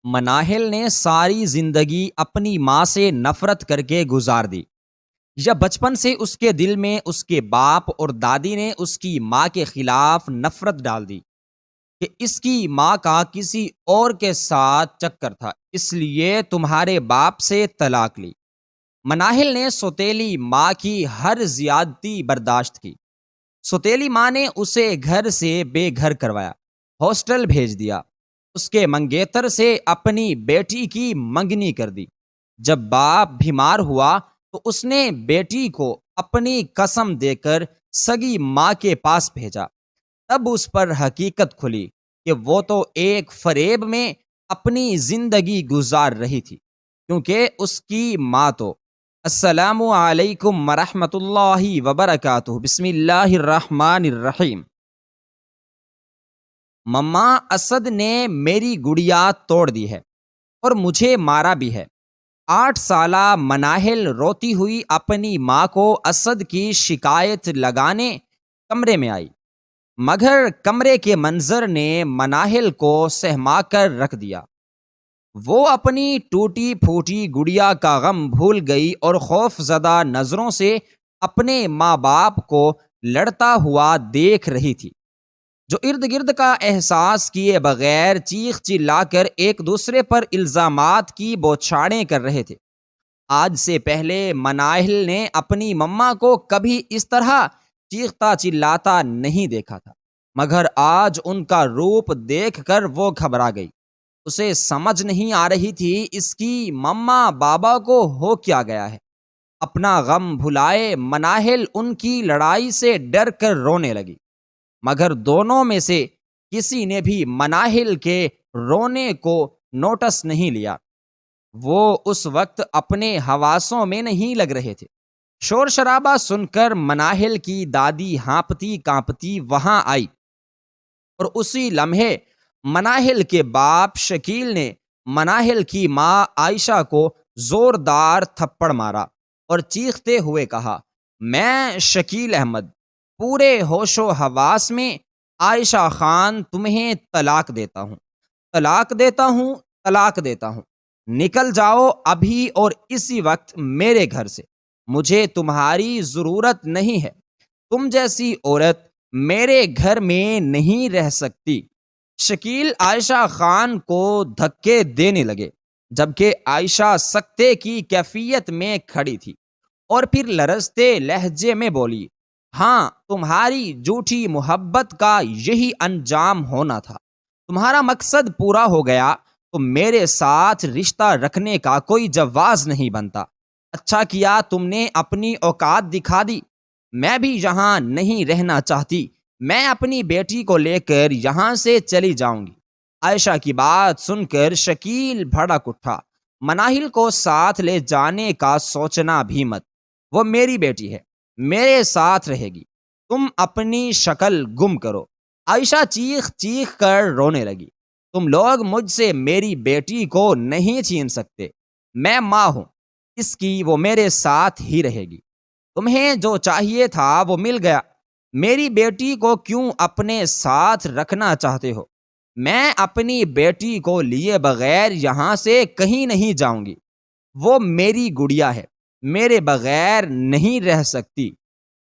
مناہل نے ساری زندگی اپنی ماں سے نفرت کر کے گزار دی، یا بچپن سے اس کے دل میں اس کے باپ اور دادی نے اس کی ماں کے خلاف نفرت ڈال دی کہ اس کی ماں کا کسی اور کے ساتھ چکر تھا، اس لیے تمہارے باپ سے طلاق لی۔ مناہل نے سوتیلی ماں کی ہر زیادتی برداشت کی۔ سوتیلی ماں نے اسے گھر سے بے گھر کروایا، ہاسٹل بھیج دیا، اس کے منگیتر سے اپنی بیٹی کی منگنی کر دی۔ جب باپ بیمار ہوا تو اس نے بیٹی کو اپنی قسم دے کر سگی ماں کے پاس بھیجا۔ تب اس پر حقیقت کھلی کہ وہ تو ایک فریب میں اپنی زندگی گزار رہی تھی، کیونکہ اس کی ماں تو السلام علیکم ورحمۃ اللہ وبرکاتہ، بسم اللہ الرحمن الرحیم۔ مما اسد نے میری گڑیا توڑ دی ہے اور مجھے مارا بھی ہے۔ 8 سالہ مناہل روتی ہوئی اپنی ماں کو اسد کی شکایت لگانے کمرے میں آئی، مگر کمرے کے منظر نے مناہل کو سہما کر رکھ دیا۔ وہ اپنی ٹوٹی پھوٹی گڑیا کا غم بھول گئی اور خوف زدہ نظروں سے اپنے ماں باپ کو لڑتا ہوا دیکھ رہی تھی، جو ارد گرد کا احساس کیے بغیر چیخ چلا کر ایک دوسرے پر الزامات کی بوچھاڑیں کر رہے تھے۔ آج سے پہلے مناہل نے اپنی مما کو کبھی اس طرح چیختا چلاتا نہیں دیکھا تھا، مگر آج ان کا روپ دیکھ کر وہ گھبرا گئی۔ اسے سمجھ نہیں آ رہی تھی اس کی مما بابا کو ہو کیا گیا ہے۔ اپنا غم بھلائے مناہل ان کی لڑائی سے ڈر کر رونے لگی، مگر دونوں میں سے کسی نے بھی مناہل کے رونے کو نوٹس نہیں لیا۔ وہ اس وقت اپنے حواسوں میں نہیں لگ رہے تھے۔ شور شرابہ سن کر مناہل کی دادی ہانپتی کانپتی وہاں آئی، اور اسی لمحے مناہل کے باپ شکیل نے مناہل کی ماں عائشہ کو زوردار تھپڑ مارا اور چیختے ہوئے کہا، میں شکیل احمد پورے ہوش و حواس میں عائشہ خان تمہیں طلاق دیتا ہوں، طلاق دیتا ہوں، طلاق دیتا ہوں، نکل جاؤ ابھی اور اسی وقت میرے گھر سے، مجھے تمہاری ضرورت نہیں ہے، تم جیسی عورت میرے گھر میں نہیں رہ سکتی۔ شکیل عائشہ خان کو دھکے دینے لگے، جبکہ عائشہ سکتے کی کیفیت میں کھڑی تھی، اور پھر لرزتے لہجے میں بولی، ہاں تمہاری جھوٹی محبت کا یہی انجام ہونا تھا، تمہارا مقصد پورا ہو گیا تو میرے ساتھ رشتہ رکھنے کا کوئی جواز نہیں بنتا۔ اچھا کیا تم نے اپنی اوقات دکھا دی، میں بھی یہاں نہیں رہنا چاہتی، میں اپنی بیٹی کو لے کر یہاں سے چلی جاؤں گی۔ عائشہ کی بات سن کر شکیل بھڑک اٹھا، مناہل کو ساتھ لے جانے کا سوچنا بھی مت، وہ میری بیٹی ہے، میرے ساتھ رہے گی، تم اپنی شکل گم کرو۔ عائشہ چیخ چیخ کر رونے لگی، تم لوگ مجھ سے میری بیٹی کو نہیں چھین سکتے، میں ماں ہوں اس کی، وہ میرے ساتھ ہی رہے گی، تمہیں جو چاہیے تھا وہ مل گیا، میری بیٹی کو کیوں اپنے ساتھ رکھنا چاہتے ہو؟ میں اپنی بیٹی کو لیے بغیر یہاں سے کہیں نہیں جاؤں گی، وہ میری گڑیا ہے، میرے بغیر نہیں رہ سکتی،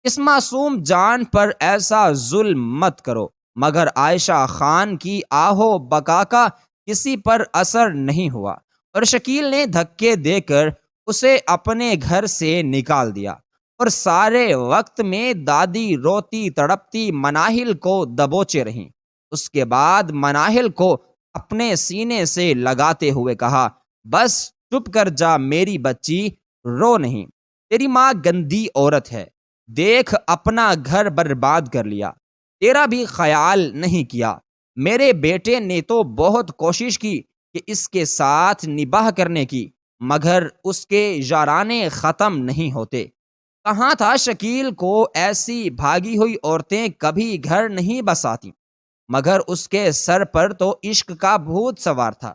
اس معصوم جان پر ایسا ظلم مت کرو۔ مگر عائشہ خان کی آہو بکا کا کسی پر اثر نہیں ہوا، اور شکیل نے دھکے دے کر اسے اپنے گھر سے نکال دیا، اور سارے وقت میں دادی روتی تڑپتی مناہل کو دبوچے رہیں۔ اس کے بعد مناہل کو اپنے سینے سے لگاتے ہوئے کہا، بس چپ کر جا میری بچی، رو نہیں، تیری ماں گندی عورت ہے، دیکھ اپنا گھر برباد کر لیا، تیرا بھی خیال نہیں کیا، میرے بیٹے نے تو بہت کوشش کی کہ اس کے ساتھ نباہ کرنے کی، مگر اس کے یارانے ختم نہیں ہوتے۔ کہاں تھا شکیل کو ایسی بھاگی ہوئی عورتیں کبھی گھر نہیں بساتی، مگر اس کے سر پر تو عشق کا بھوت سوار تھا۔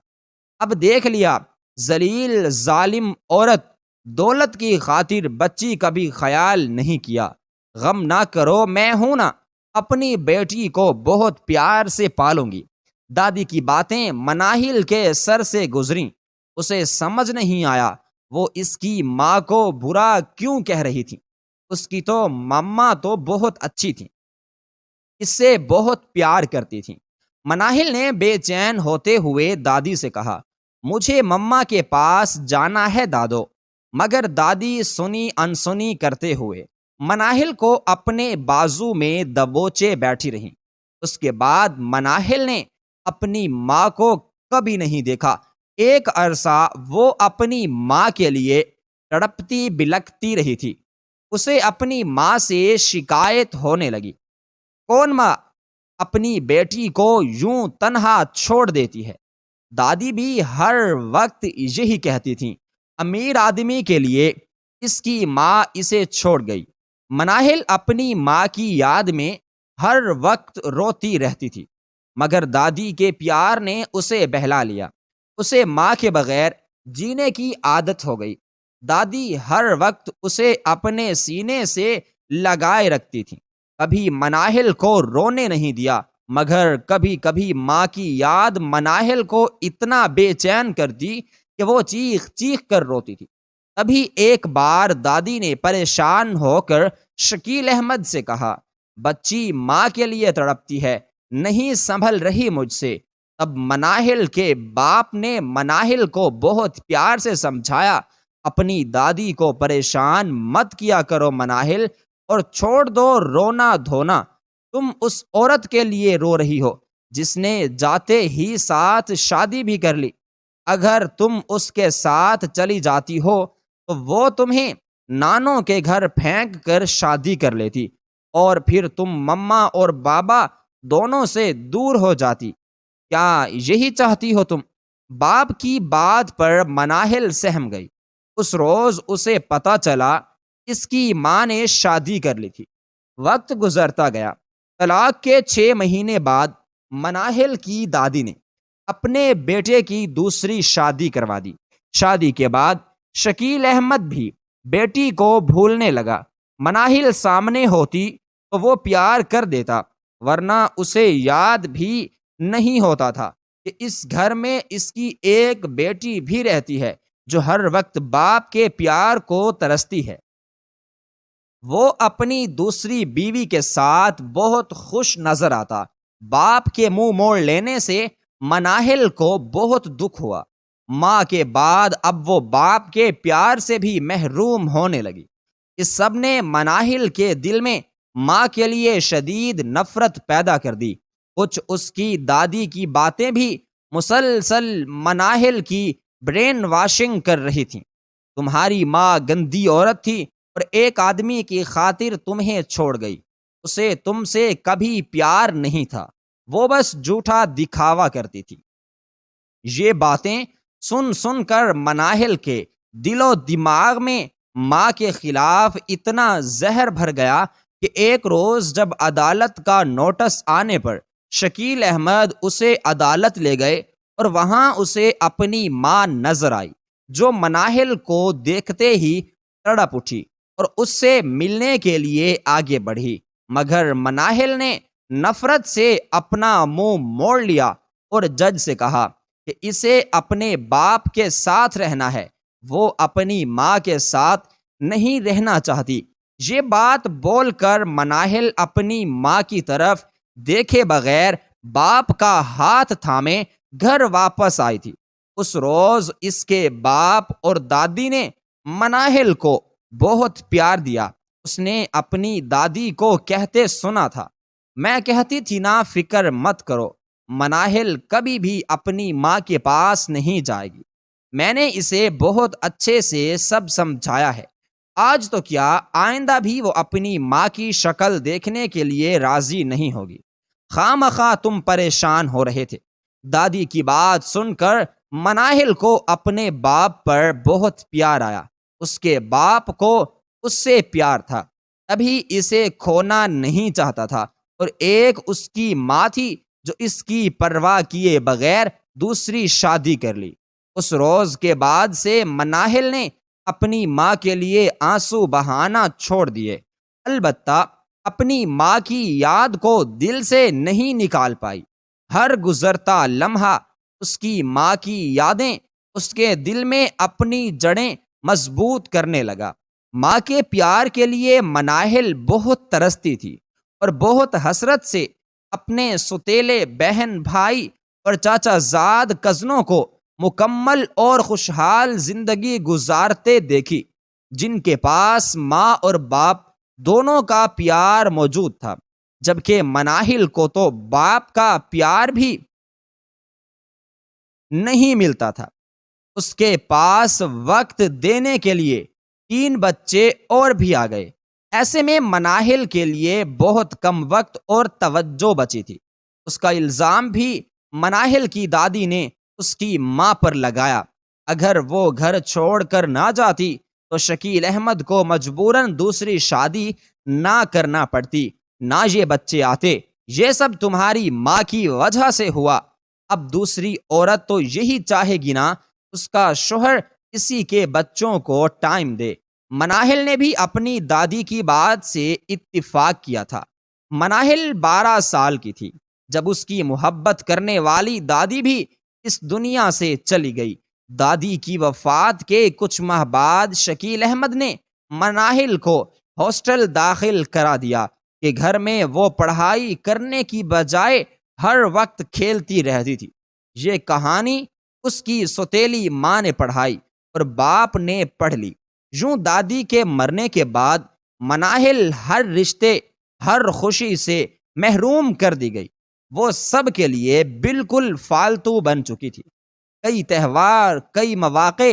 اب دیکھ لیا، ذلیل ظالم عورت، دولت کی خاطر بچی کا بھی خیال نہیں کیا۔ غم نہ کرو، میں ہوں نا، اپنی بیٹی کو بہت پیار سے پالوں گی، دادی کی باتیں مناہل کے سر سے گزریں۔ اسے سمجھ نہیں آیا وہ اس کی ماں کو برا کیوں کہہ رہی تھی۔ اس کی تو مما تو بہت اچھی تھی، اس سے بہت پیار کرتی تھی۔ مناہل نے بے چین ہوتے ہوئے دادی سے کہا، مجھے مما کے پاس جانا ہے دادو۔ مگر دادی سنی انسنی کرتے ہوئے مناہل کو اپنے بازو میں دبوچے بیٹھی رہیں۔ اس کے بعد مناہل نے اپنی ماں کو کبھی نہیں دیکھا۔ ایک عرصہ وہ اپنی ماں کے لیے تڑپتی بلکتی رہی تھی۔ اسے اپنی ماں سے شکایت ہونے لگی، کون ماں اپنی بیٹی کو یوں تنہا چھوڑ دیتی ہے؟ دادی بھی ہر وقت یہی کہتی تھیں، امیر آدمی کے لیے اس کی ماں اسے چھوڑ گئی۔ مناہل اپنی ماں کی یاد میں ہر وقت روتی رہتی تھی، مگر دادی کے پیار نے اسے بہلا لیا۔ اسے ماں کے بغیر جینے کی عادت ہو گئی۔ دادی ہر وقت اسے اپنے سینے سے لگائے رکھتی تھی۔ کبھی مناہل کو رونے نہیں دیا، مگر کبھی کبھی ماں کی یاد مناہل کو اتنا بے چین کرتی کہ وہ چیخ چیخ کر روتی تھی۔ تبھی ایک بار دادی نے پریشان ہو کر شکیل احمد سے کہا، بچی ماں کے لیے تڑپتی ہے، نہیں سنبھل رہی مجھ سے۔ تب مناہل کے باپ نے مناہل کو بہت پیار سے سمجھایا، اپنی دادی کو پریشان مت کیا کرو مناہل، اور چھوڑ دو رونا دھونا۔ تم اس عورت کے لیے رو رہی ہو جس نے جاتے ہی ساتھ شادی بھی کر لی۔ اگر تم اس کے ساتھ چلی جاتی ہو تو وہ تمہیں نانوں کے گھر پھینک کر شادی کر لیتی، اور پھر تم مما اور بابا دونوں سے دور ہو جاتی۔ کیا یہی چاہتی ہو تم؟ باپ کی بات پر مناہل سہم گئی۔ اس روز اسے پتا چلا اس کی ماں نے شادی کر لی تھی۔ وقت گزرتا گیا۔ طلاق کے 6 مہینے بعد مناہل کی دادی نے اپنے بیٹے کی دوسری شادی کروا دی۔ شادی کے بعد شکیل احمد بھی بیٹی کو بھولنے لگا۔ مناہل سامنے ہوتی تو وہ پیار کر دیتا، ورنہ اسے یاد بھی نہیں ہوتا تھا کہ اس گھر میں اس کی ایک بیٹی بھی رہتی ہے جو ہر وقت باپ کے پیار کو ترستی ہے۔ وہ اپنی دوسری بیوی کے ساتھ بہت خوش نظر آتا۔ باپ کے منہ موڑ لینے سے مناہل کو بہت دکھ ہوا۔ ماں کے بعد اب وہ باپ کے پیار سے بھی محروم ہونے لگی۔ اس سب نے مناہل کے دل میں ماں کے لیے شدید نفرت پیدا کر دی۔ کچھ اس کی دادی کی باتیں بھی مسلسل مناہل کی برین واشنگ کر رہی تھیں۔ تمہاری ماں گندی عورت تھی اور ایک آدمی کی خاطر تمہیں چھوڑ گئی۔ اسے تم سے کبھی پیار نہیں تھا، وہ بس جھوٹا دکھاوا کرتی تھی۔ یہ باتیں سن سن کر مناہل کے دل و دماغ میں ماں کے خلاف اتنا زہر بھر گیا کہ ایک روز جب عدالت کا نوٹس آنے پر شکیل احمد اسے عدالت لے گئے اور وہاں اسے اپنی ماں نظر آئی، جو مناہل کو دیکھتے ہی تڑپ اٹھی اور اس سے ملنے کے لیے آگے بڑھی، مگر مناہل نے نفرت سے اپنا منہ موڑ لیا اور جج سے کہا کہ اسے اپنے باپ کے ساتھ رہنا ہے، وہ اپنی ماں کے ساتھ نہیں رہنا چاہتی۔ یہ بات بول کر مناہل اپنی ماں کی طرف دیکھے بغیر باپ کا ہاتھ تھامے گھر واپس آئی تھی۔ اس روز اس کے باپ اور دادی نے مناہل کو بہت پیار دیا۔ اس نے اپنی دادی کو کہتے سنا تھا، میں کہتی تھی نا فکر مت کرو، مناہل کبھی بھی اپنی ماں کے پاس نہیں جائے گی، میں نے اسے بہت اچھے سے سب سمجھایا ہے۔ آج تو کیا آئندہ بھی وہ اپنی ماں کی شکل دیکھنے کے لیے راضی نہیں ہوگی۔ خواہ مخواہ تم پریشان ہو رہے تھے۔ دادی کی بات سن کر مناہل کو اپنے باپ پر بہت پیار آیا۔ اس کے باپ کو اس سے پیار تھا، ابھی اسے کھونا نہیں چاہتا تھا، اور ایک اس کی ماں تھی جو اس کی پرواہ کیے بغیر دوسری شادی کر لی۔ اس روز کے بعد سے مناہل نے اپنی ماں کے لیے آنسو بہانا چھوڑ دیے، البتہ اپنی ماں کی یاد کو دل سے نہیں نکال پائی۔ ہر گزرتا لمحہ اس کی ماں کی یادیں اس کے دل میں اپنی جڑیں مضبوط کرنے لگا۔ ماں کے پیار کے لیے مناہل بہت ترستی تھی اور بہت حسرت سے اپنے ستیلے بہن بھائی اور چاچا زاد کزنوں کو مکمل اور خوشحال زندگی گزارتے دیکھی، جن کے پاس ماں اور باپ دونوں کا پیار موجود تھا، جبکہ مناہل کو تو باپ کا پیار بھی نہیں ملتا تھا۔ اس کے پاس وقت دینے کے لیے 3 بچے اور بھی آ گئے۔ ایسے میں مناہل کے لیے بہت کم وقت اور توجہ بچی تھی۔ اس کا الزام بھی مناہل کی دادی نے اس کی ماں پر لگایا۔ اگر وہ گھر چھوڑ کر نہ جاتی تو شکیل احمد کو مجبوراً دوسری شادی نہ کرنا پڑتی، نہ یہ بچے آتے۔ یہ سب تمہاری ماں کی وجہ سے ہوا۔ اب دوسری عورت تو یہی چاہے گی نا اس کا شوہر اسی کے بچوں کو ٹائم دے۔ مناہل نے بھی اپنی دادی کی بات سے اتفاق کیا تھا۔ مناہل 12 سال کی تھی جب اس کی محبت کرنے والی دادی بھی اس دنیا سے چلی گئی۔ دادی کی وفات کے کچھ ماہ بعد شکیل احمد نے مناہل کو ہاسٹل داخل کرا دیا کہ گھر میں وہ پڑھائی کرنے کی بجائے ہر وقت کھیلتی رہتی تھی۔ یہ کہانی اس کی سوتیلی ماں نے پڑھائی اور باپ نے پڑھ لی۔ یوں دادی کے مرنے کے بعد مناہل ہر رشتے، ہر خوشی سے محروم کر دی گئی۔ وہ سب کے لیے بالکل فالتو بن چکی تھی۔ کئی تہوار، کئی مواقع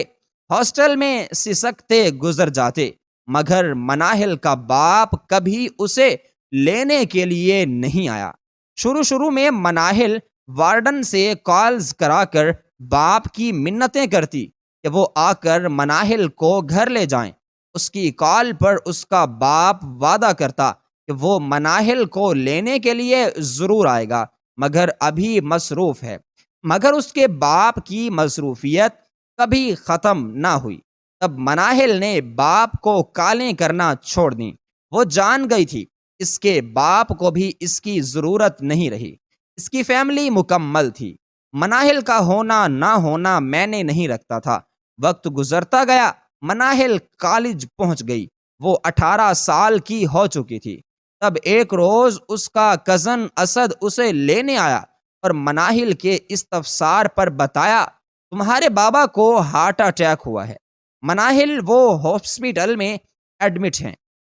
ہاسٹل میں سسکتے گزر جاتے، مگر مناہل کا باپ کبھی اسے لینے کے لیے نہیں آیا۔ شروع میں مناہل وارڈن سے کالز کرا کر باپ کی منتیں کرتی کہ وہ آ کر مناہل کو گھر لے جائیں۔ اس کی کال پر اس کا باپ وعدہ کرتا کہ وہ مناہل کو لینے کے لیے ضرور آئے گا، مگر ابھی مصروف ہے۔ مگر اس کے باپ کی مصروفیت کبھی ختم نہ ہوئی۔ تب مناہل نے باپ کو کالیں کرنا چھوڑ دیں۔ وہ جان گئی تھی اس کے باپ کو بھی اس کی ضرورت نہیں رہی۔ اس کی فیملی مکمل تھی۔ مناہل کا ہونا نہ ہونا میں نے نہیں رکھتا تھا۔ وقت گزرتا گیا، مناہل کالج پہنچ گئی۔ وہ 18 سال کی ہو چکی تھی۔ تب ایک روز اس کا کزن اسد اسے لینے آیا اور مناہل کے استفسار پر بتایا تمہارے بابا کو ہارٹ اٹیک ہوا ہے۔ مناہل وہ ہاسپٹل میں ایڈمٹ ہیں۔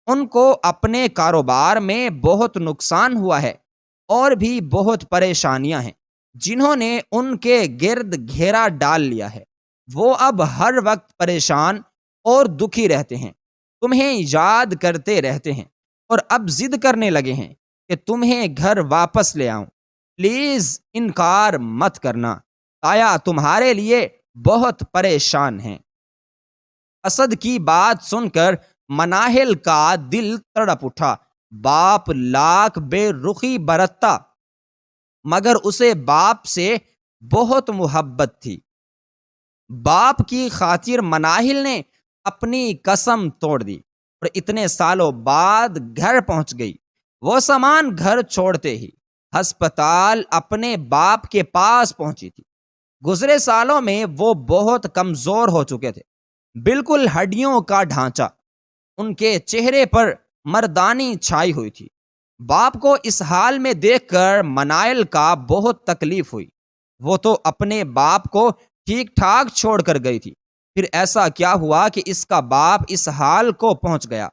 ان کو اپنے کاروبار میں بہت نقصان ہوا ہے اور بھی بہت پریشانیاں ہیں جنہوں نے ان کے گرد گھیرا ڈال لیا ہے۔ وہ اب ہر وقت پریشان اور دکھی رہتے ہیں، تمہیں یاد کرتے رہتے ہیں اور اب ضد کرنے لگے ہیں کہ تمہیں گھر واپس لے آؤں۔ پلیز انکار مت کرنا، تایا تمہارے لیے بہت پریشان ہیں۔ اسد کی بات سن کر مناہل کا دل تڑپ اٹھا۔ باپ لاکھ بے رخی برتتا مگر اسے باپ سے بہت محبت تھی۔ باپ کی خاطر مناہل نے اپنی قسم توڑ دی اور اتنے سالوں بعد گھر پہنچ گئی۔ وہ سامان گھر چھوڑتے ہی ہسپتال اپنے باپ کے پاس پہنچی تھی۔ گزرے سالوں میں وہ بہت کمزور ہو چکے تھے، بالکل ہڈیوں کا ڈھانچہ۔ ان کے چہرے پر مردانی چھائی ہوئی تھی۔ باپ کو اس حال میں دیکھ کر مناہل کا بہت تکلیف ہوئی۔ وہ تو اپنے باپ کو ٹھیک ٹھاک چھوڑ کر گئی تھی، پھر ایسا کیا ہوا کہ اس کا باپ اس حال کو پہنچ گیا؟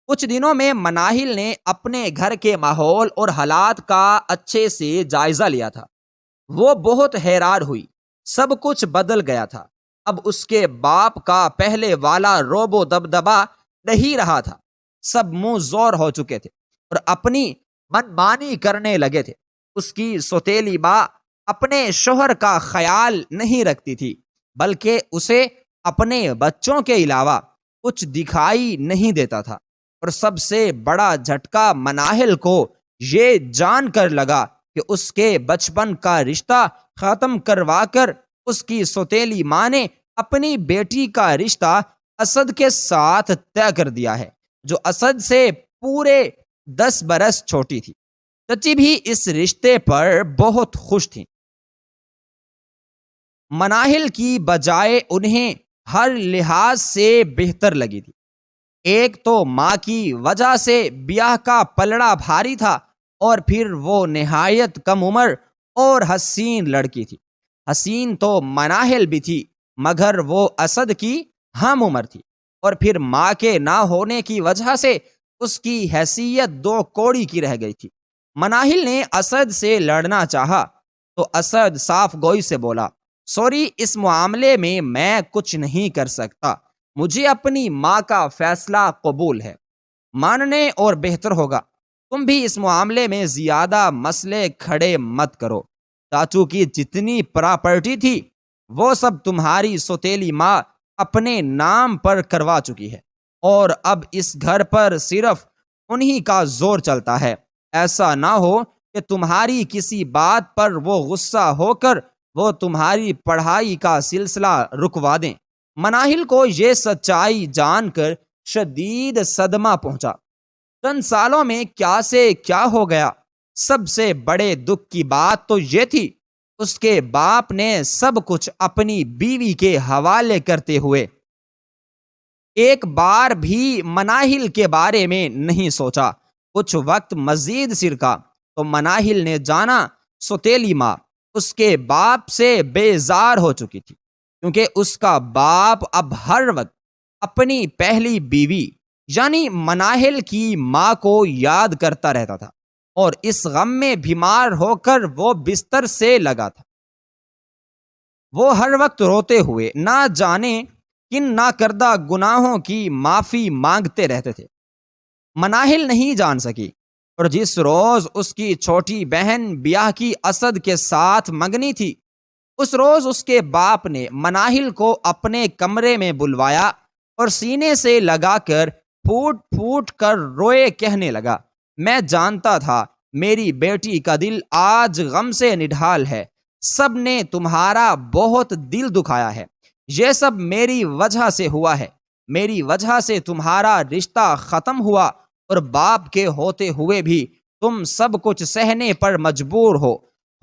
کچھ دنوں میں مناہل نے اپنے گھر کے ماحول اور حالات کا اچھے سے جائزہ لیا تھا۔ وہ بہت حیران ہوئی، سب کچھ بدل گیا تھا۔ اب اس کے باپ کا پہلے والا روب و دبدبا نہیں رہا تھا۔ سب منہ زور ہو چکے تھے اور اپنی من مانی کرنے لگے تھے۔ اس کی سوتیلی ماں اپنے شوہر کا خیال نہیں رکھتی تھی، بلکہ اسے اپنے بچوں کے علاوہ کچھ دکھائی نہیں دیتا تھا۔ اور سب سے بڑا جھٹکا مناہل کو یہ جان کر لگا کہ اس کے بچپن کا رشتہ ختم کروا کر اس کی سوتیلی ماں نے اپنی بیٹی کا رشتہ اسد کے ساتھ طے کر دیا ہے، جو اسد سے پورے 10 برس چھوٹی تھی۔ چچی بھی اس رشتے پر بہت خوش تھیں۔ مناہل کی بجائے انہیں ہر لحاظ سے بہتر لگی تھی۔ ایک تو ماں کی وجہ سے بیاہ کا پلڑا بھاری تھا، اور پھر وہ نہایت کم عمر اور حسین لڑکی تھی۔ حسین تو مناہل بھی تھی، مگر وہ اسد کی ہم عمر تھی، اور پھر ماں کے نہ ہونے کی وجہ سے اس کی حیثیت دو کوڑی کی رہ گئی تھی۔ مناہل نے اسد سے لڑنا چاہا تو اسد صاف گوئی سے بولا، سوری، اس معاملے میں کچھ نہیں کر سکتا، مجھے اپنی ماں کا فیصلہ قبول ہے، ماننے اور بہتر ہوگا تم بھی اس معاملے میں زیادہ مسئلے کھڑے مت کرو۔ چاچو کی جتنی پراپرٹی تھی وہ سب تمہاری سوتیلی ماں اپنے نام پر کروا چکی ہے، اور اب اس گھر پر صرف انہی کا زور چلتا ہے۔ ایسا نہ ہو کہ تمہاری کسی بات پر وہ غصہ ہو کر وہ تمہاری پڑھائی کا سلسلہ رکوا دیں۔ مناہل کو یہ سچائی جان کر شدید صدمہ پہنچا۔ چند سالوں میں کیا سے کیا ہو گیا۔ سب سے بڑے دکھ کی بات تو یہ تھی، اس کے باپ نے سب کچھ اپنی بیوی کے حوالے کرتے ہوئے ایک بار بھی مناہل کے بارے میں نہیں سوچا۔ کچھ وقت مزید سرکا تو مناہل نے جانا سوتیلی ماں اس کے باپ سے بیزار ہو چکی تھی، کیونکہ اس کا باپ اب ہر وقت اپنی پہلی بیوی یعنی مناہل کی ماں کو یاد کرتا رہتا تھا، اور اس غم میں بیمار ہو کر وہ بستر سے لگا تھا۔ وہ ہر وقت روتے ہوئے نہ جانے کن نہ کردہ گناہوں کی معافی مانگتے رہتے تھے۔ مناہل نہیں جان سکی، اور جس روز اس کی چھوٹی بہن بیاہ کی اسد کے ساتھ منگنی تھی، اس روز اس کے باپ نے مناہل کو اپنے کمرے میں بلوایا اور سینے سے لگا کر پھوٹ پھوٹ کر روئے کہنے لگا، میں جانتا تھا میری بیٹی کا دل آج غم سے نڈھال ہے، سب نے تمہارا بہت دل دکھایا ہے، یہ سب میری وجہ سے ہوا ہے، میری وجہ سے تمہارا رشتہ ختم ہوا، اور باپ کے ہوتے ہوئے بھی تم سب کچھ سہنے پر مجبور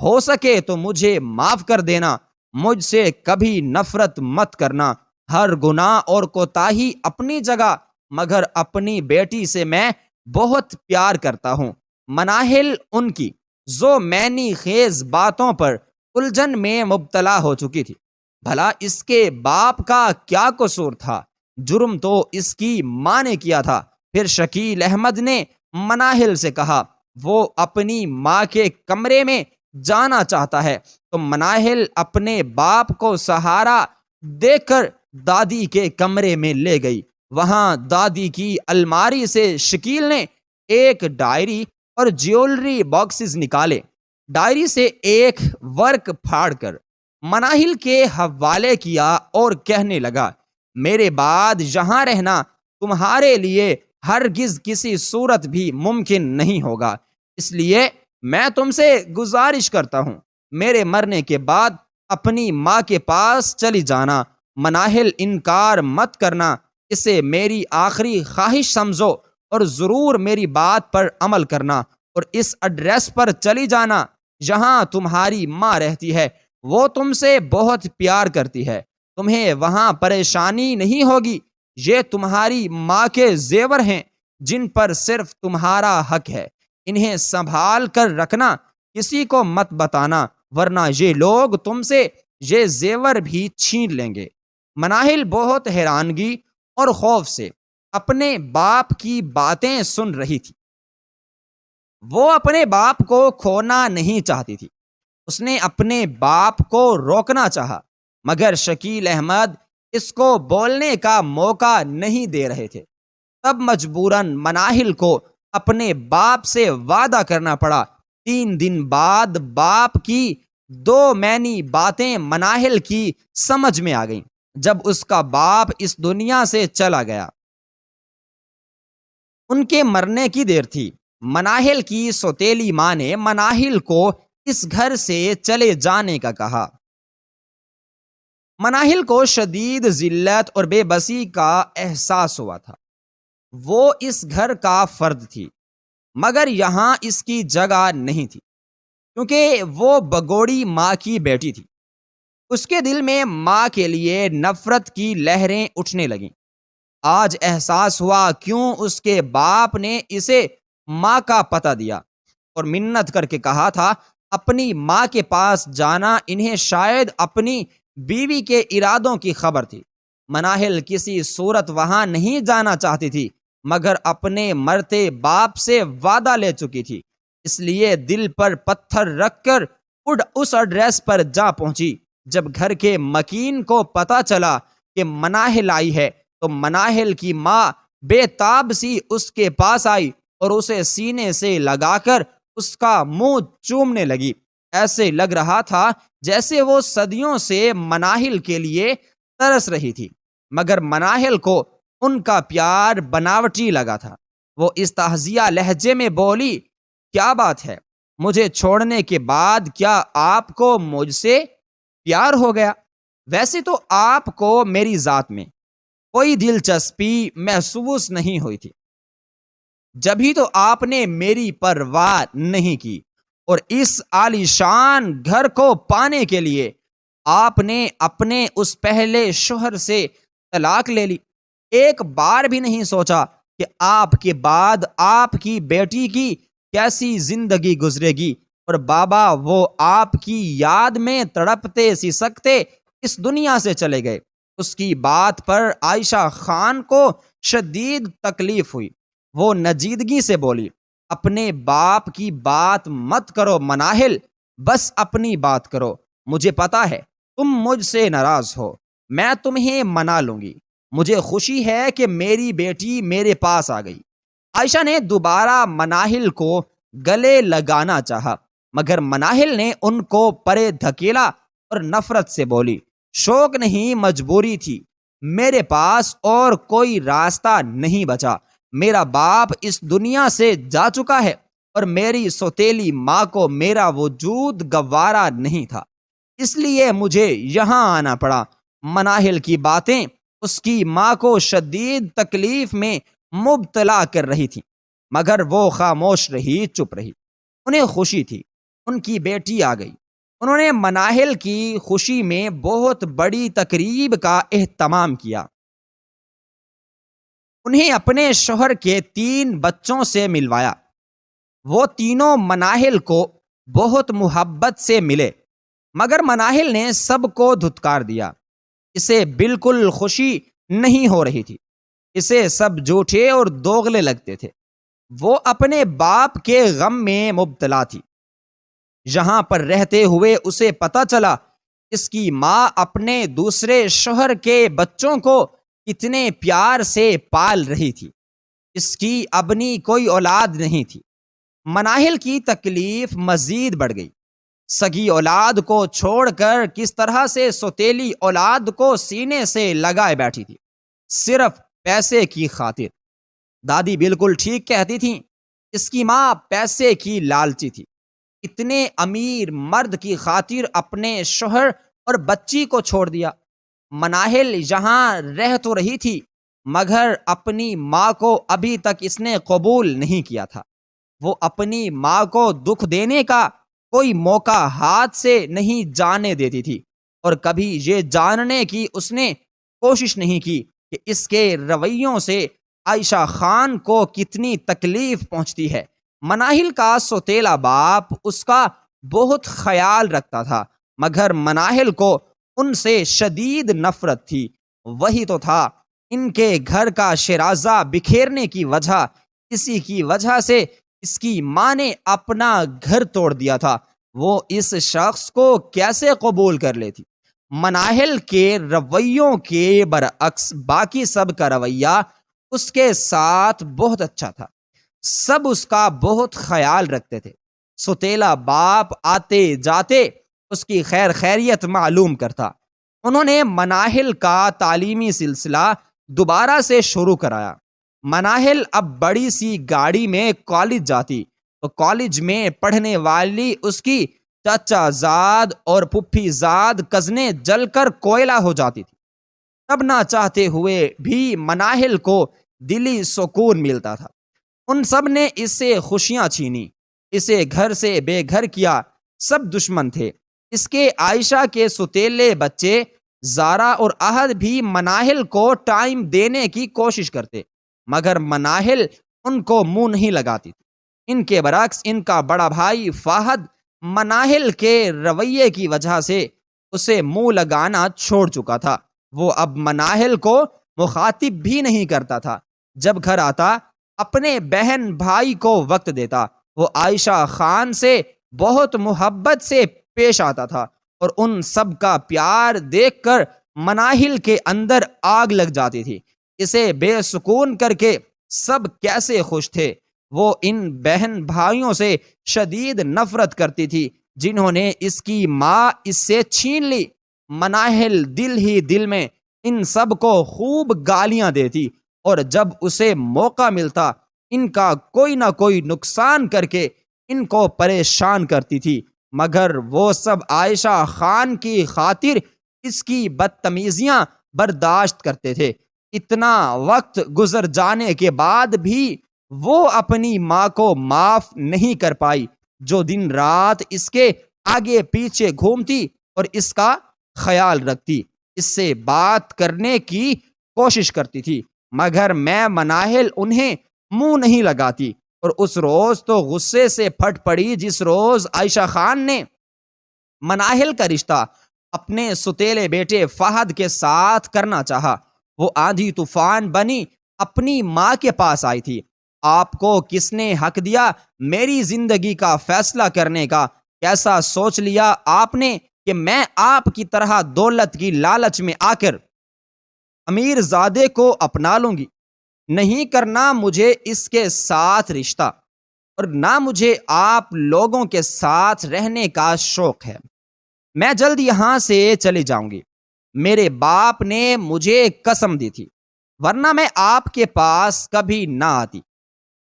ہو سکے تو مجھے معاف کر دینا، مجھ سے کبھی نفرت مت کرنا، ہر گناہ اور کوتاہی اپنی جگہ، مگر اپنی بیٹی سے میں بہت پیار کرتا ہوں۔ مناہل ان کی زومینی خیز باتوں پر الجھن میں مبتلا ہو چکی تھی۔ بھلا اس کے باپ کا کیا قصور تھا؟ جرم تو اس کی ماں نے کیا تھا۔ پھر شکیل احمد نے مناہل سے کہا، وہ اپنی ماں کے کمرے میں جانا چاہتا ہے، تو مناہل اپنے باپ کو سہارا دے کر دادی کے کمرے میں لے گئی۔ وہاں دادی کی الماری سے شکیل نے ایک ڈائری اور جیولری باکسز نکالے۔ ڈائری سے ایک ورق پھاڑ کر مناہل کے حوالے کیا اور کہنے لگا، میرے بعد یہاں رہنا تمہارے لیے ہرگز کسی صورت بھی ممکن نہیں ہوگا، اس لیے میں تم سے گزارش کرتا ہوں، میرے مرنے کے بعد اپنی ماں کے پاس چلی جانا، مناہل انکار مت کرنا، اسے میری آخری خواہش سمجھو اور ضرور میری بات پر عمل کرنا، اور اس ایڈریس پر چلی جانا جہاں تمہاری ماں رہتی ہے، وہ تم سے بہت پیار کرتی ہے، تمہیں وہاں پریشانی نہیں ہوگی، یہ تمہاری ماں کے زیور ہیں جن پر صرف تمہارا حق ہے، انہیں سنبھال کر رکھنا، کسی کو مت بتانا، ورنہ یہ لوگ تم سے یہ زیور بھی چھین لیں گے۔ مناہل بہت حیرانگی اور خوف سے اپنے باپ کی باتیں سن رہی تھی۔ وہ اپنے باپ کو کھونا نہیں چاہتی تھی، اس نے اپنے باپ کو روکنا چاہا، مگر شکیل احمد اس کو بولنے کا موقع نہیں دے رہے تھے۔ تب مجبوراً مناہل کو اپنے باپ سے وعدہ کرنا پڑا۔ 3 دن بعد باپ کی 2 معنی باتیں مناہل کی سمجھ میں آ گئیں۔ جب اس کا باپ اس دنیا سے چلا گیا، ان کے مرنے کی دیر تھی، مناہل کی سوتیلی ماں نے مناہل کو اس گھر سے چلے جانے کا کہا۔ مناہل کو شدید ذلت اور بے بسی کا احساس ہوا تھا۔ وہ اس گھر کا فرد تھی، مگر یہاں اس کی جگہ نہیں تھی، کیونکہ وہ بگوڑی ماں کی بیٹی تھی۔ اس کے دل میں ماں کے لیے نفرت کی لہریں اٹھنے لگیں۔ آج احساس ہوا کیوں اس کے باپ نے اسے ماں کا پتہ دیا اور منت کر کے کہا تھا اپنی ماں کے پاس جانا انہیں شاید اپنی بیوی کے ارادوں کی خبر تھی۔ مناہل کسی صورت وہاں نہیں جانا چاہتی تھی، مگر اپنے مرتے باپ سے وعدہ لے چکی تھی، اس لیے دل پر پتھر رکھ کر اس ایڈریس پر جا پہنچی۔ جب گھر کے مکین کو پتا چلا کہ مناہل آئی ہے تو مناہل کی ماں بے تاب سی اس کے پاس آئی اور اسے سینے سے لگا کر اس کا منہ چومنے لگی۔ ایسے لگ رہا تھا جیسے وہ صدیوں سے مناہل کے لیے ترس رہی تھی، مگر مناہل کو ان کا پیار بناوٹی لگا تھا۔ وہ استہزیہ لہجے میں بولی، کیا بات ہے، مجھے چھوڑنے کے بعد کیا آپ کو مجھ سے پیار ہو گیا؟ ویسے تو آپ کو میری ذات میں کوئی دلچسپی محسوس نہیں ہوئی تھی، جبھی تو آپ نے میری پرواہ نہیں کی، اور اس عالیشان گھر کو پانے کے لیے آپ نے اپنے اس پہلے شوہر سے طلاق لے لی۔ ایک بار بھی نہیں سوچا کہ آپ کے بعد آپ کی بیٹی کی کیسی زندگی گزرے گی، اور بابا وہ آپ کی یاد میں تڑپتے سسکتے اس دنیا سے چلے گئے۔ اس کی بات پر عائشہ خان کو شدید تکلیف ہوئی۔ وہ نجیدگی سے بولی، اپنے باپ کی بات مت کرو مناہل، بس اپنی بات کرو۔ مجھے پتا ہے تم مجھ سے ناراض ہو، میں تمہیں منا لوں گی۔ مجھے خوشی ہے کہ میری بیٹی میرے پاس آ گئی۔ عائشہ نے دوبارہ مناہل کو گلے لگانا چاہا، مگر مناہل نے ان کو پرے دھکیلا اور نفرت سے بولی، شوق نہیں، مجبوری تھی، میرے پاس اور کوئی راستہ نہیں بچا۔ میرا باپ اس دنیا سے جا چکا ہے اور میری سوتیلی ماں کو میرا وجود گوارا نہیں تھا، اس لیے مجھے یہاں آنا پڑا۔ مناہل کی باتیں اس کی ماں کو شدید تکلیف میں مبتلا کر رہی تھی، مگر وہ خاموش رہی، چپ رہی۔ انہیں خوشی تھی، ان کی بیٹی آ گئی۔ انہوں نے مناہل کی خوشی میں بہت بڑی تقریب کا اہتمام کیا۔ انہیں اپنے شوہر کے 3 بچوں سے ملوایا۔ وہ تینوں مناہل کو بہت محبت سے ملے، مگر مناہل نے سب کو دھتکار دیا۔ اسے بالکل خوشی نہیں ہو رہی تھی، اسے سب جھوٹے اور دوغلے لگتے تھے۔ وہ اپنے باپ کے غم میں مبتلا تھی۔ یہاں پر رہتے ہوئے اسے پتا چلا اس کی ماں اپنے دوسرے شوہر کے بچوں کو کتنے پیار سے پال رہی تھی۔ اس کی اپنی کوئی اولاد نہیں تھی۔ مناہل کی تکلیف مزید بڑھ گئی۔ سگی اولاد کو چھوڑ کر کس طرح سے سوتیلی اولاد کو سینے سے لگائے بیٹھی تھی، صرف پیسے کی خاطر۔ دادی بالکل ٹھیک کہتی تھیں، اس کی ماں پیسے کی لالچی تھی۔ اتنے امیر مرد کی خاطر اپنے شوہر اور بچی کو چھوڑ دیا۔ مناہل یہاں رہ تو رہی تھی، مگر اپنی ماں کو ابھی تک اس نے قبول نہیں کیا تھا۔ وہ اپنی ماں کو دکھ دینے کا کوئی موقع ہاتھ سے نہیں جانے دیتی تھی، اور کبھی یہ جاننے کی اس نے کوشش نہیں کی کہ اس کے رویوں سے عائشہ خان کو کتنی تکلیف پہنچتی ہے۔ مناہل کا سوتیلا باپ اس کا بہت خیال رکھتا تھا، مگر مناہل کو ان سے شدید نفرت تھی۔ وہی تو تھا ان کے گھر کا شیرازہ بکھیرنے کی وجہ، اسی کی وجہ سے اس کی ماں نے اپنا گھر توڑ دیا تھا۔ وہ اس شخص کو کیسے قبول کر لیتی؟ مناہل کے رویوں کے برعکس باقی سب کا رویہ اس کے ساتھ بہت اچھا تھا۔ سب اس کا بہت خیال رکھتے تھے۔ سوتیلا باپ آتے جاتے اس کی خیر خیریت معلوم کرتا۔ انہوں نے مناہل کا تعلیمی سلسلہ دوبارہ سے شروع کرایا۔ مناہل اب بڑی سی گاڑی میں کالج جاتی تو کالج میں پڑھنے والی اس کی چچا زاد اور پھپھی زاد کزنیں جل کر کوئلہ ہو جاتی تھی۔ تب نہ چاہتے ہوئے بھی مناہل کو دلی سکون ملتا تھا۔ ان سب نے اس سے خوشیاں چھینی، اسے گھر سے بے گھر کیا، سب دشمن تھے۔ اس کے عائشہ کے ستیلے بچے زارا اور احد بھی مناہل کو ٹائم دینے کی کوشش کرتے، مگر مناہل ان کو منہ نہیں لگاتی تھی۔ ان کے برعکس ان کا بڑا بھائی فہد مناہل کے رویے کی وجہ سے اسے منہ لگانا چھوڑ چکا تھا۔ وہ اب مناہل کو مخاطب بھی نہیں کرتا تھا۔ جب گھر آتا اپنے بہن بھائی کو وقت دیتا۔ وہ عائشہ خان سے بہت محبت سے پیش آتا تھا اور ان سب کا پیار دیکھ کر مناہل کے اندر آگ لگ جاتی تھی۔ اسے بے سکون کر کے سب کیسے خوش تھے۔ وہ ان بہن بھائیوں سے شدید نفرت کرتی تھی جنہوں نے اس کی ماں اس سے چھین لی۔ مناہل دل ہی دل میں ان سب کو خوب گالیاں دیتی اور جب اسے موقع ملتا ان کا کوئی نہ کوئی نقصان کر کے ان کو پریشان کرتی تھی، مگر وہ سب عائشہ خان کی خاطر اس کی بدتمیزیاں برداشت کرتے تھے۔ اتنا وقت گزر جانے کے بعد بھی وہ اپنی ماں کو معاف نہیں کر پائی، جو دن رات اس کے آگے پیچھے گھومتی اور اس کا خیال رکھتی، اس سے بات کرنے کی کوشش کرتی تھی، مگر میں مناہل انہیں منہ نہیں لگاتی۔ اور اس روز تو غصے سے پھٹ پڑی جس روز عائشہ خان نے مناہل کا رشتہ اپنے ستیلے بیٹے فہد کے ساتھ کرنا چاہا۔ وہ آندھی طوفان بنی اپنی ماں کے پاس آئی تھی۔ آپ کو کس نے حق دیا میری زندگی کا فیصلہ کرنے کا؟ کیسا سوچ لیا آپ نے کہ میں آپ کی طرح دولت کی لالچ میں آ کر امیر زادے کو اپنا لوں گی؟ نہیں کرنا مجھے اس کے ساتھ رشتہ، اور نہ مجھے آپ لوگوں کے ساتھ رہنے کا شوق ہے۔ میں جلد یہاں سے چلی جاؤں گی۔ میرے باپ نے مجھے قسم دی تھی، ورنہ میں آپ کے پاس کبھی نہ آتی۔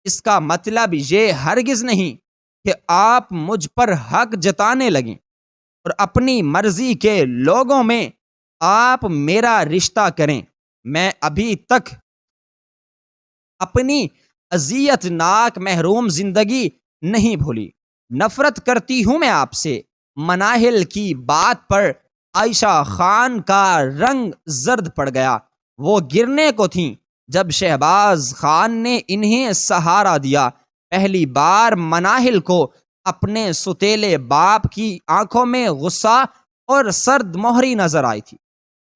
اس کا مطلب یہ ہرگز نہیں کہ آپ مجھ پر حق جتانے لگیں اور اپنی مرضی کے لوگوں میں آپ میرا رشتہ کریں۔ میں ابھی تک اپنی اذیت ناک محروم زندگی نہیں بھولی۔ نفرت کرتی ہوں میں آپ سے۔ مناہل کی بات پر عائشہ خان کا رنگ زرد پڑ گیا۔ وہ گرنے کو تھیں جب شہباز خان نے انہیں سہارا دیا۔ پہلی بار مناہل کو اپنے ستیلے باپ کی آنکھوں میں غصہ اور سرد مہری نظر آئی تھی۔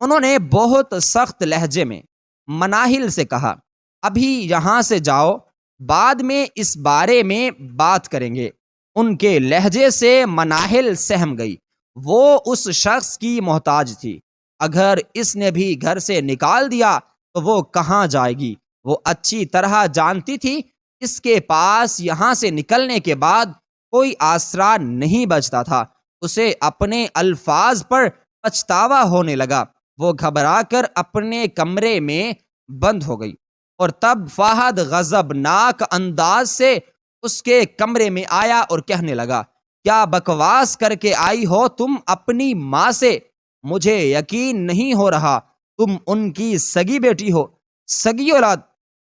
انہوں نے بہت سخت لہجے میں مناہل سے کہا، ابھی یہاں سے جاؤ، بعد میں اس بارے میں بات کریں گے۔ ان کے لہجے سے مناہل سہم گئی۔ وہ اس شخص کی محتاج تھی۔ اگر اس نے بھی گھر سے نکال دیا تو وہ کہاں جائے گی؟ وہ اچھی طرح جانتی تھی اس کے پاس یہاں سے نکلنے کے بعد کوئی آسرا نہیں بچتا تھا۔ اسے اپنے الفاظ پر پچھتاوا ہونے لگا۔ وہ گھبرا کر اپنے کمرے میں بند ہو گئی، اور تب فہد غضبناک انداز سے اس کے کمرے میں آیا اور کہنے لگا، کیا بکواس کر کے آئی ہو تم اپنی ماں سے؟ مجھے یقین نہیں ہو رہا تم ان کی سگی بیٹی ہو، سگی اولاد۔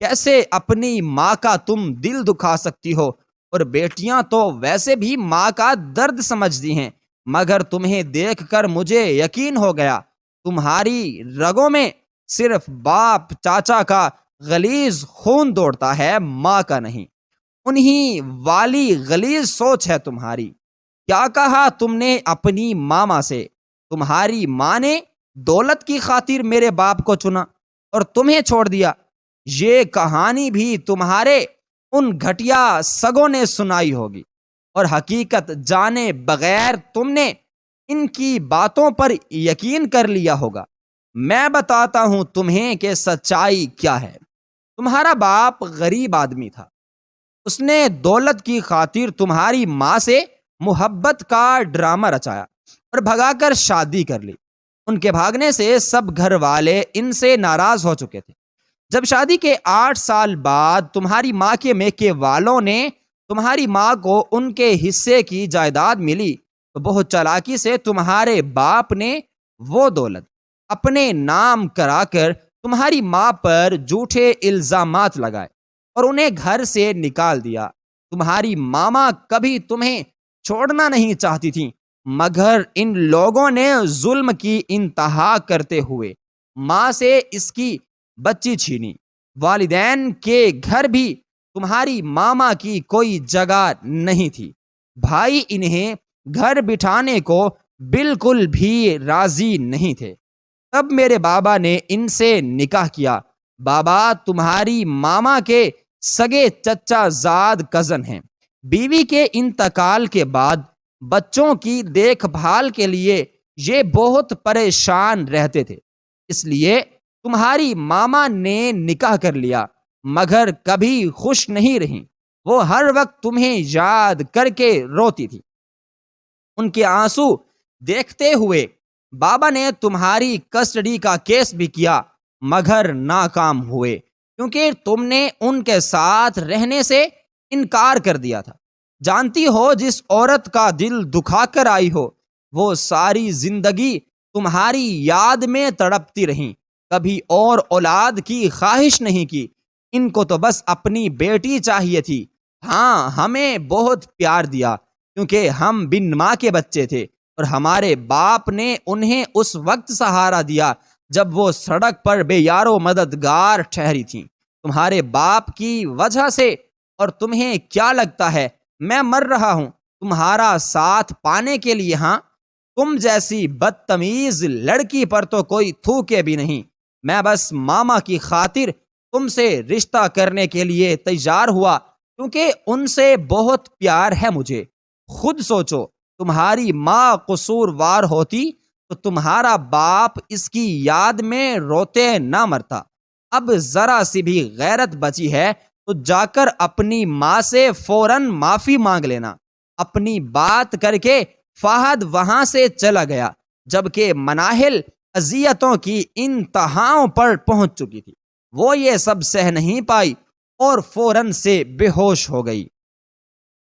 کیسے اپنی ماں کا تم دل دکھا سکتی ہو؟ اور بیٹیاں تو ویسے بھی ماں کا درد سمجھتی ہیں، مگر تمہیں دیکھ کر مجھے یقین ہو گیا تمہاری رگوں میں صرف باپ چاچا کا غلیظ خون دوڑتا ہے، ماں کا نہیں۔ انہی والی غلیظ سوچ ہے تمہاری۔ کیا کہا تم نے اپنی ماما سے؟ تمہاری ماں نے دولت کی خاطر میرے باپ کو چنا اور تمہیں چھوڑ دیا۔ یہ کہانی بھی تمہارے ان گھٹیا سگوں نے سنائی ہوگی، اور حقیقت جانے بغیر تم نے ان کی باتوں پر یقین کر لیا ہوگا۔ میں بتاتا ہوں تمہیں کہ سچائی کیا ہے۔ تمہارا باپ غریب آدمی تھا۔ اس نے دولت کی خاطر تمہاری ماں سے محبت کا ڈرامہ رچایا اور بھگا کر شادی کر لی۔ ان کے بھاگنے سے سب گھر والے ان سے ناراض ہو چکے تھے۔ جب شادی کے 8 سال بعد تمہاری ماں کے میکے والوں نے تمہاری ماں کو ان کے حصے کی جائیداد ملی تو بہت چالاکی سے تمہارے باپ نے وہ دولت اپنے نام کرا کر تمہاری ماں پر جھوٹے الزامات لگائے اور انہیں گھر سے نکال دیا۔ تمہاری ماما کبھی تمہیں چھوڑنا نہیں چاہتی تھیں، مگر ان لوگوں نے ظلم کی انتہا کرتے ہوئے ماں سے اس کی بچی چھینی۔ والدین کے گھر بھی تمہاری ماما کی کوئی جگہ نہیں تھی۔ بھائی انہیں گھر بٹھانے کو بالکل بھی راضی نہیں تھے۔ تب میرے بابا نے ان سے نکاح کیا۔ بابا تمہاری ماما کے سگے چچا زاد کزن ہیں۔ بیوی کے انتقال کے بعد بچوں کی دیکھ بھال کے لیے یہ بہت پریشان رہتے تھے، اس لیے تمہاری ماما نے نکاح کر لیا، مگر کبھی خوش نہیں رہیں۔ وہ ہر وقت تمہیں یاد کر کے روتی تھی۔ ان کے آنسو دیکھتے ہوئے بابا نے تمہاری کسٹڈی کا کیس بھی کیا، مگر ناکام ہوئے، کیونکہ تم نے ان کے ساتھ رہنے سے انکار کر دیا تھا۔ جانتی ہو جس عورت کا دل دکھا کر آئی ہو، وہ ساری زندگی تمہاری یاد میں تڑپتی رہیں، کبھی اور اولاد کی خواہش نہیں کی۔ ان کو تو بس اپنی بیٹی چاہیے تھی۔ ہاں، ہمیں بہت پیار دیا کیونکہ ہم بن ماں کے بچے تھے، اور ہمارے باپ نے انہیں اس وقت سہارا دیا جب وہ سڑک پر بے یار و مددگار ٹھہری تھیں۔ تمہارے باپ کی وجہ سے، اور تمہیں کیا لگتا ہے میں مر رہا ہوں تمہارا ساتھ پانے کے لیے؟ ہاں، تم جیسی بدتمیز لڑکی پر تو کوئی تھوکے بھی نہیں۔ میں بس ماما کی خاطر تم سے رشتہ کرنے کے لیے تیار ہوا، کیونکہ ان سے بہت پیار ہے مجھے۔ خود سوچو، تمہاری ماں قصوروار ہوتی تو تمہارا باپ اس کی یاد میں روتے نہ مرتا۔ اب ذرا سی بھی غیرت بچی ہے تو جا کر اپنی ماں سے فوراً معافی مانگ لینا۔ اپنی بات کر کے فہد وہاں سے چلا گیا، جبکہ مناہل اذیتوں کی انتہاؤں پر پہنچ چکی تھی۔ وہ یہ سب سہ نہیں پائی اور فوراً سے بے ہوش ہو گئی۔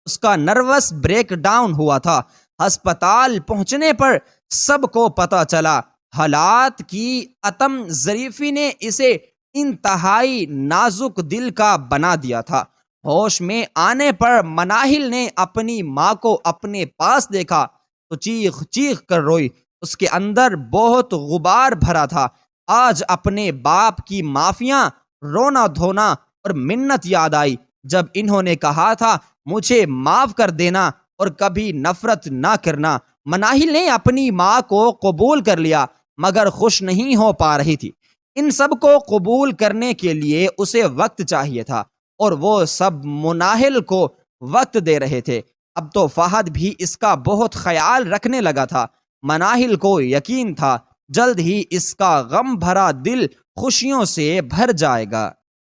اس کا نروس بریک ڈاؤن ہوا تھا۔ ہسپتال پہنچنے پر سب کو پتہ چلا۔ حالات کی عدم ظریفی نے اسے انتہائی نازک دل کا بنا دیا تھا۔ ہوش میں آنے پر مناہل نے اپنی ماں کو اپنے پاس دیکھا تو چیخ چیخ کر روئی۔ اس کے اندر بہت غبار بھرا تھا۔ آج اپنے باپ کی معافیاں، رونا دھونا اور منت یاد آئی جب انہوں نے کہا تھا مجھے معاف کر دینا اور کبھی نفرت نہ کرنا۔ مناہل نے اپنی ماں کو قبول کر لیا، مگر خوش نہیں ہو پا رہی تھی۔ ان سب کو قبول کرنے کے لیے اسے وقت چاہیے تھا، اور وہ سب مناہل کو وقت دے رہے تھے۔ اب تو فہد بھی اس کا بہت خیال رکھنے لگا تھا۔ مناہل کو یقین تھا جلد ہی اس کا غم بھرا دل خوشیوں سے بھر جائے گا۔